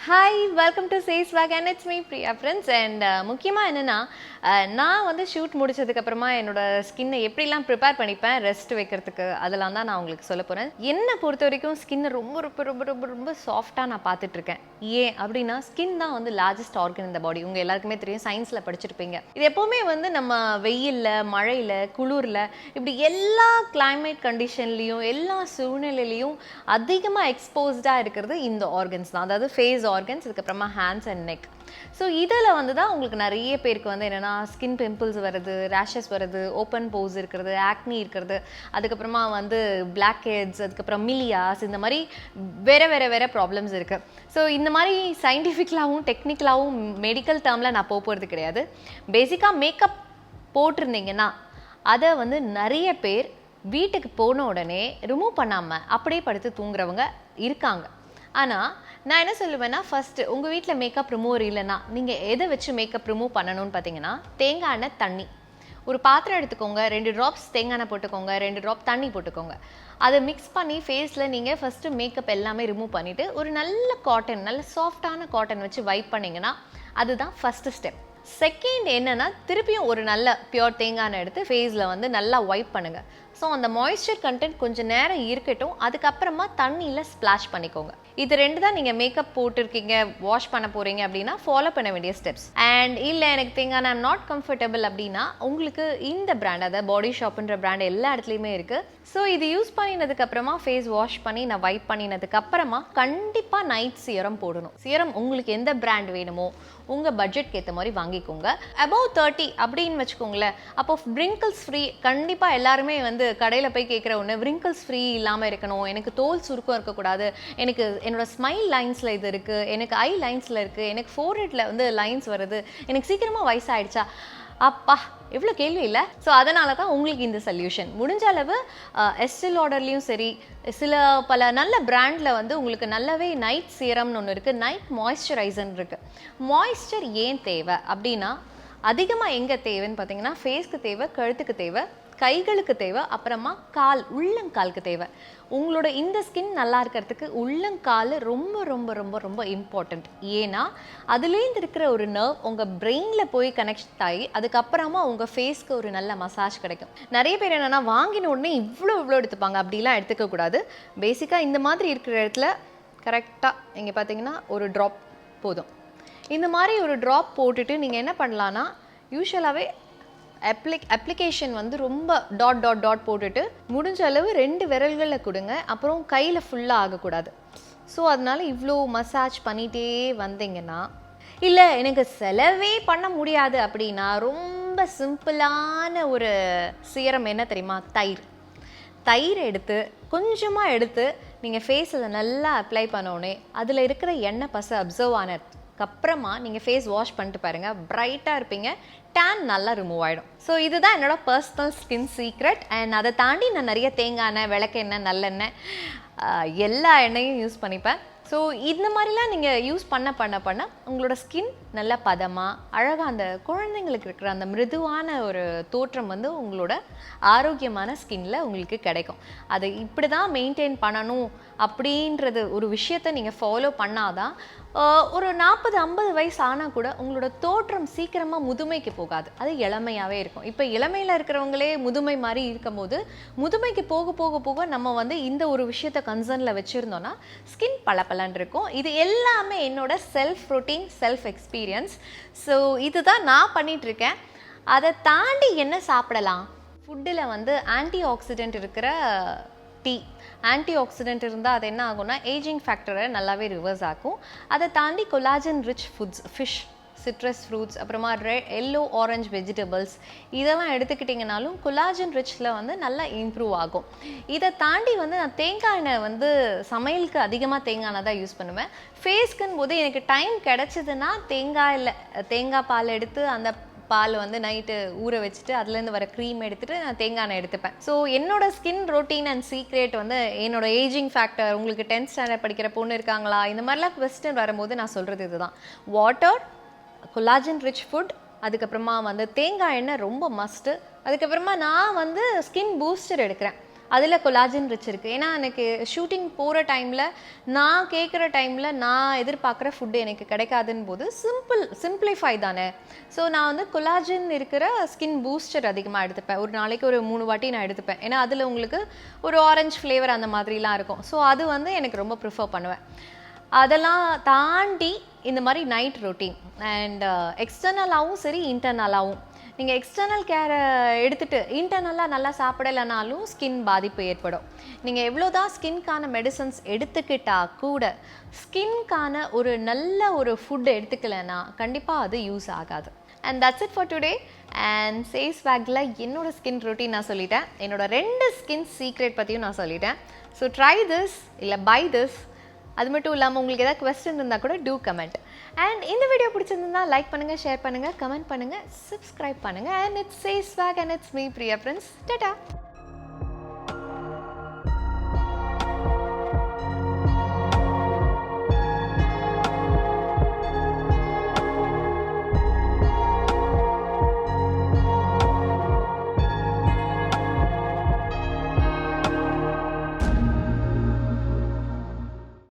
Hi, welcome to Say Swag and it's me Priya Prince and முக்கியமா என்னன்னா நான் வந்து ஷூட் முடிச்சதுக்கு அப்புறமா என்னோட ஸ்கின்னை எப்படிலாம் ப்ரிப்பேர் பண்ணிப்பேன் ரெஸ்ட் வைக்கிறதுக்கு அதெல்லாம் தான் நான் உங்களுக்கு சொல்ல போறேன். என்னை பொறுத்த வரைக்கும் ஸ்கின்னை ரொம்ப ரொம்ப ரொம்ப ரொம்ப ரொம்ப சாஃப்டாக நான் பார்த்துட்டு இருக்கேன். ஏன் அப்படின்னா ஸ்கின் தான் வந்து லார்ஜஸ்ட் ஆர்கன் இந்த பாடி. உங்க எல்லாருக்குமே தெரியும், சயின்ஸ்ல படிச்சிருப்பீங்க. இது எப்பவுமே வந்து நம்ம வெயில்ல, மழையில, குளிர்ல இப்படி எல்லா கிளைமேட் கண்டிஷன்லையும் எல்லா சூழ்நிலையிலையும் அதிகமாக எக்ஸ்போஸ்டாக இருக்கிறது இந்த ஆர்கன்ஸ் தான். அதாவது ஃபேஸ் ஆர்கன்ஸ், அதுக்கப்புறமா ஹேண்ட்ஸ் அண்ட் நெக். ஸோ இதில் வந்து தான் உங்களுக்கு நிறைய பேருக்கு வந்து என்னென்னா ஸ்கின் பிம்பிள்ஸ் வருது, ரேஷஸ் வருது, ஓப்பன் போஸ் இருக்கிறது, ஆக்னி இருக்கிறது, அதுக்கப்புறமா வந்து பிளாக் ஹெட்ஸ், அதுக்கப்புறம் மிலியாஸ், இந்த மாதிரி வேறு ப்ராப்ளம்ஸ் இருக்குது. ஸோ இந்த மாதிரி சயின்டிஃபிக்கலாகவும் டெக்னிக்கலாகவும் மெடிக்கல் டேர்மில் நான் போகிறது கிடையாது. பேசிக்காக மேக்கப் போட்டிருந்தீங்கன்னா அதை வந்து நிறைய பேர் வீட்டுக்கு போன உடனே ரிமூவ் பண்ணாமல் அப்படியே படுத்து தூங்குறவங்க இருக்காங்க. ஆனால் நான் என்ன சொல்லுவேன்னா, ஃபஸ்ட்டு உங்கள் வீட்டில் மேக்கப் ரிமூவர் இல்லைன்னா நீங்கள் எதை வச்சு மேக்கப் ரிமூவ் பண்ணணும்னு பார்த்தீங்கன்னா, தேங்காய் எண்ணெய், தண்ணி. ஒரு பாத்திரம் எடுத்துக்கோங்க, 2 ட்ராப்ஸ் தேங்காய் எண்ணெய் போட்டுக்கோங்க, 2 ட்ராப் தண்ணி போட்டுக்கோங்க. அதை மிக்ஸ் பண்ணி ஃபேஸில் நீங்கள் ஃபஸ்ட்டு மேக்கப் எல்லாமே ரிமூவ் பண்ணிவிட்டு ஒரு நல்ல காட்டன், நல்ல சாஃப்டான காட்டன் வச்சு வைப் பண்ணிங்கன்னா அதுதான் ஃபஸ்ட்டு ஸ்டெப். செகண்ட் என்னென்னா, திருப்பியும் ஒரு நல்ல பியூர் தேங்காய் எண்ணெய் எடுத்து ஃபேஸில் வந்து நல்லா வைப் பண்ணுங்கள். ஸோ அந்த மாய்ஸ்சர் கண்டென்ட் கொஞ்சம் நேரம் இருக்கட்டும், அதுக்கப்புறமா தண்ணியில் ஸ்ப்ளாஷ் பண்ணிக்கோங்க. இது 2 தான் நீங்கள் மேக்கப் போட்டிருக்கீங்க, வாஷ் பண்ண போகிறீங்க அப்படின்னா ஃபாலோ பண்ண வேண்டிய ஸ்டெப்ஸ். அண்ட் இல்லை எனக்கு தேங்காய் ஐம் நாட் கம்ஃபர்டபுள் அப்படின்னா உங்களுக்கு இந்த பிராண்ட், அதாவது பாடி ஷாப்புன்ற பிராண்ட் எல்லா இடத்துலையுமே இருக்குது. ஸோ இது யூஸ் பண்ணினதுக்கப்புறமா ஃபேஸ் வாஷ் பண்ணி நான் வைப் பண்ணினதுக்கப்புறமா கண்டிப்பாக நைட் சியரம் போடணும். சியரம் உங்களுக்கு எந்த பிராண்ட் வேணுமோ உங்கள் பட்ஜெட்க்கு ஏற்ற மாதிரி வாங்கிக்கோங்க. அபவ் 30 அப்படின்னு வச்சுக்கோங்களேன். அப்போ wrinkles ஃப்ரீ. கண்டிப்பாக எல்லாருமே வந்து கடையில் போய் கேட்குற ஒன்று, wrinkles ஃப்ரீ இல்லாமல் இருக்கணும், எனக்கு தோல் சுருக்கம் இருக்கக்கூடாது, எனக்கு என்னோட ஸ்மைல் லைன்ஸில் இது இருக்குது, எனக்கு ஐ லைன்ஸில் இருக்குது, எனக்கு ஃபோர்ஹெட்டில் வந்து லைன்ஸ் வருது, எனக்கு சீக்கிரமாக வயசாகிடுச்சா, அப்பா எவ்வளோ கேள்வி இல்லை. ஸோ அதனால தான் உங்களுக்கு இந்த சொல்யூஷன். முடிஞ்ச அளவு எஸ்டில் ஆர்டர்லேயும் சரி, பல நல்ல பிராண்டில் வந்து உங்களுக்கு நல்லாவே நைட் சீரம்னு ஒன்று இருக்குது, நைட் மாய்ஸ்சரைசர்னு இருக்குது. மாய்ஸ்சர் ஏன் தேவை அப்படின்னா, அதிகமாக எங்கே தேவைன்னு பார்த்தீங்கன்னா, ஃபேஸ்க்கு தேவை, கழுத்துக்கு தேவை, கைகளுக்கு தேவை, அப்புறமா உள்ளங்காலுக்கு தேவை. உங்களோட இந்த ஸ்கின் நல்லா இருக்கிறதுக்கு உள்ளங்கால் ரொம்ப ரொம்ப ரொம்ப ரொம்ப இம்பார்ட்டண்ட். ஏன்னா அதுலேருந்து இருக்கிற ஒரு நர்வ் உங்கள் பிரெயினில் போய் கனெக்ட் ஆகி அதுக்கப்புறமா உங்கள் ஃபேஸ்க்கு ஒரு நல்ல மசாஜ் கிடைக்கும். நிறைய பேர் என்னென்னா வாங்கின உடனே இவ்வளோ எடுத்துப்பாங்க. அப்படிலாம் எடுத்துக்கக்கூடாது. பேசிக்காக இந்த மாதிரி இருக்கிற இடத்துல கரெக்டாக இங்கே பார்த்தீங்கன்னா ஒரு ட்ராப் போதும். இந்த மாதிரி ஒரு ட்ராப் போட்டுட்டு நீங்கள் என்ன பண்ணலான்னா, யூஸ்வலாகவே அப்ளிகேஷன் வந்து ரொம்ப டாட் போட்டுட்டு முடிஞ்ச அளவு 2 விரல்களில் கொடுங்க. அப்புறம் கையில் ஃபுல்லாக ஆகக்கூடாது. ஸோ அதனால் இவ்வளோ மசாஜ் பண்ணிகிட்டே வந்தீங்கன்னா, இல்லை எனக்கு செலவே பண்ண முடியாது அப்படின்னா ரொம்ப சிம்பிளான ஒரு சீரம் என்ன தெரியுமா, தயிர் எடுத்து கொஞ்சமாக எடுத்து நீங்கள் ஃபேஸில் நல்லா அப்ளை பண்ணோடனே அதில் இருக்கிற எண்ணெய் பசை அப்சர்வ் ஆனதுக்கப்புறமா நீங்கள் ஃபேஸ் வாஷ் பண்ணிட்டு பாருங்கள், பிரைட்டாக இருப்பீங்க, டேன் நல்லா ரிமூவ் ஆகிடும். ஸோ இதுதான் என்னோட பர்சனல் ஸ்கின் சீக்ரெட். அண்ட் அதை தாண்டி நான் நிறைய தேங்காய் எண்ணெய், விளக்கெண்ணெய், நல்லெண்ணெய், எல்லா எண்ணெயும் யூஸ் பண்ணிப்பேன். ஸோ இந்த மாதிரிலாம் நீங்கள் யூஸ் பண்ண உங்களோட ஸ்கின் நல்ல பதமாக அழகாக, அந்த குழந்தைங்களுக்கு இருக்கிற அந்த மிருதுவான ஒரு தோற்றம் வந்து உங்களோட ஆரோக்கியமான ஸ்கின்னில் உங்களுக்கு கிடைக்கும். அதை இப்படி தான் மெயின்டைன் பண்ணணும் அப்படின்றது ஒரு விஷயத்தை நீங்கள் ஃபாலோ பண்ணாதான் ஒரு 40-50 வயசு ஆனால் கூட உங்களோட தோற்றம் சீக்கிரமாக முதுமைக்கு போகாது, அது இளமையாகவே இருக்கும். இப்போ இளமையில் இருக்கிறவங்களே முதுமை மாதிரி இருக்கும்போது முதுமைக்கு போக நம்ம வந்து இந்த ஒரு விஷயத்தை கன்சர்னில் வச்சுருந்தோன்னா ஸ்கின் பளபளன்னு இருக்கும். இது எல்லாமே என்னோட self routine, self experience. So இதுதான் நான் பண்ணிகிட்ருக்கேன். அதை தாண்டி என்ன சாப்பிடலாம்? ஃபுட்டில் வந்து ஆன்டி ஆக்சிடென்ட் இருக்கிற டீ, ஆன்டி ஆக்சிடென்ட் இருந்தால் அது என்ன ஆகும்னா ஏஜிங் ஃபேக்டரை நல்லாவே ரிவர்ஸ் ஆகும். அதை தாண்டி collagen rich foods, fish, citrus fruits, அப்புறமா எல்லோ ஆரஞ்ச் வெஜிடபிள்ஸ், இதெல்லாம் எடுத்துக்கிட்டிங்கனாலும் கொலாஜன் ரிச்சில் வந்து நல்லா இம்ப்ரூவ் ஆகும். இதை தாண்டி வந்து நான் தேங்காய் எண்ணெய் வந்து சமையலுக்கு அதிகமாக தேங்காய் எண்ணெய் தான் யூஸ் பண்ணுவேன். ஃபேஸ்க்குன்னு போது எனக்கு டைம் கிடச்சிதுன்னா தேங்காய் பால் எடுத்து அந்த பால் வந்து நைட்டு ஊற வச்சுட்டு அதுலேருந்து வர க்ரீம் எடுத்துகிட்டு நான் தேங்காய் எண்ணெய் எடுத்துப்பேன். ஸோ என்னோட ஸ்கின் ரொட்டீன் அண்ட் சீக்ரெட் வந்து என்னோட ஏஜிங் ஃபேக்டர். உங்களுக்கு 10th ஸ்டாண்டர்ட் படிக்கிற பொண்ணு இருக்காங்களா, இந்த மாதிரிலாம் கொஸ்டின் வரும்போது நான் சொல்கிறது இதுதான். வாட்டர், கொலாஜன் ரிச் ஃபுட், அதுக்கப்புறமா வந்து தேங்காய் எண்ணெய் ரொம்ப மஸ்ட்டு. அதுக்கப்புறமா நான் வந்து ஸ்கின் பூஸ்டர் எடுக்கிறேன். அதில் கொலாஜன் ரிச் இருக்குது. ஏன்னா எனக்கு ஷூட்டிங் போகிற டைமில் நான் கேட்குற டைமில் நான் எதிர்பார்க்குற ஃபுட்டு எனக்கு கிடைக்காதுன்னு போது சிம்பிளிஃபை தானே. ஸோ நான் வந்து கொலாஜன் இருக்கிற ஸ்கின் பூஸ்டர் அதிகமாக எடுத்துப்பேன். ஒரு நாளைக்கு ஒரு 3 வாட்டி நான் எடுத்துப்பேன். ஏன்னா அதில் உங்களுக்கு ஒரு ஆரஞ்சு ஃப்ளேவர் அந்த மாதிரிலாம் இருக்கும். ஸோ அது வந்து எனக்கு ரொம்ப ப்ரிஃபர் பண்ணுவேன். அதெல்லாம் தாண்டி இந்த மாதிரி நைட் ரொட்டீன் அண்ட் எக்ஸ்டர்னலாகவும் சரி இன்டர்னலாகவும் நீங்கள் எக்ஸ்டர்னல் கேரை எடுத்துகிட்டு இன்டர்னலாக நல்லா சாப்பிடலைனாலும் ஸ்கின் பாதிப்பு ஏற்படும். நீங்கள் எவ்வளோ தான் ஸ்கின்கான மெடிசன்ஸ் எடுத்துக்கிட்டால் கூட ஸ்கின்கான ஒரு நல்ல ஒரு ஃபுட் எடுத்துக்கலைன்னா கண்டிப்பாக அது யூஸ் ஆகாது. And that's it for today. And chase பேக்கில் என்னோட ஸ்கின் ரொட்டீன் நான் சொல்லிட்டேன். என்னோட 2 ஸ்கின் சீக்ரெட் பற்றியும் நான் சொல்லிட்டேன். ஸோ ட்ரை திஸ் இல்லை பை திஸ். அது மட்டும் இல்லாமல் உங்களுக்கு ஏதாவது கொஸ்டின் இருந்தால் கூட டூ கமெண்ட். அண்ட் இந்த வீடியோ பிடிச்சிருந்தா லைக் பண்ணுங்கள், ஷேர் பண்ணுங்கள், கமெண்ட் பண்ணுங்கள், சப்ஸ்கிரைப் பண்ணுங்கள். And it's chase back and it's me Priya Prince. Tata.